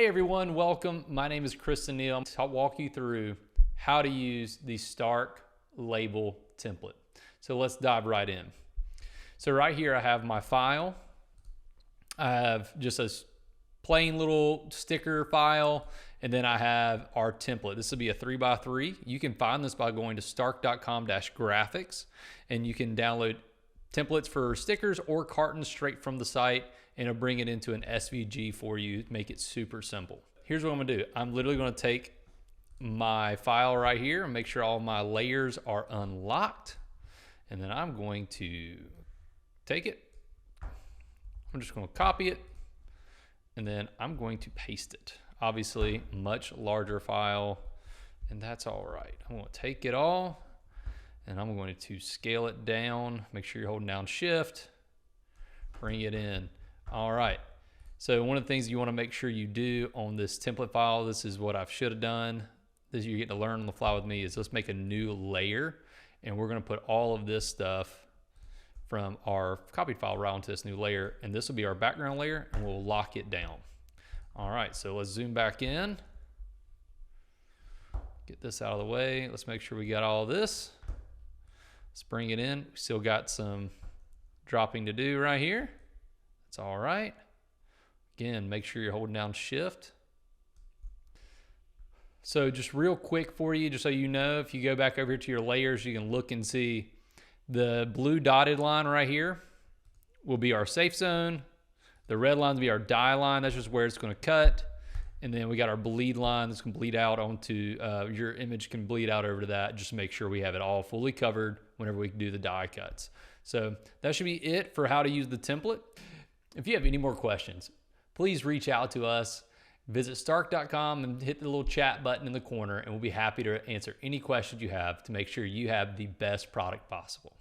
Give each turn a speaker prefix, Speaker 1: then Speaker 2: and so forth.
Speaker 1: Hey everyone, welcome. My name is Chris and Neil. I'll walk you through how to use the Sttark Label template. So let's dive right in. So right here I have my file. I have just a plain little sticker file, and then I have our template. This will be a 3x3. You can find this by going to stark.com/graphics, and you can download templates for stickers or cartons straight from the site, and it'll bring it into an SVG for you, make it super simple. Here's what I'm gonna do. I'm literally gonna take my file right here and make sure all my layers are unlocked. And then I'm going to take it. I'm just gonna copy it. And then I'm going to paste it. Obviously, much larger file, and that's all right. I'm gonna take it all, and I'm going to scale it down. Make sure you're holding down Shift, bring it in. All right, so one of the things you wanna make sure you do on this template file, this is what I should have done, this you get to learn on the fly with me, is let's make a new layer, and we're gonna put all of this stuff from our copied file right onto this new layer, and this will be our background layer, and we'll lock it down. All right, so let's zoom back in. Get this out of the way. Let's make sure we got all of this. Let's bring it in. We still got some dropping to do right here. That's all right. Again, make sure you're holding down Shift. So just real quick for you, just so you know, if you go back over to your layers, you can look and see the blue dotted line right here will be our safe zone. The red line will be our die line. That's just where it's going to cut. And then we got our bleed line that's going to bleed out onto, your image can bleed out over to that, just to make sure we have it all fully covered whenever we do the die cuts. So that should be it for how to use the template. If you have any more questions, please reach out to us. Visit stark.com and hit the little chat button in the corner, and we'll be happy to answer any questions you have to make sure you have the best product possible.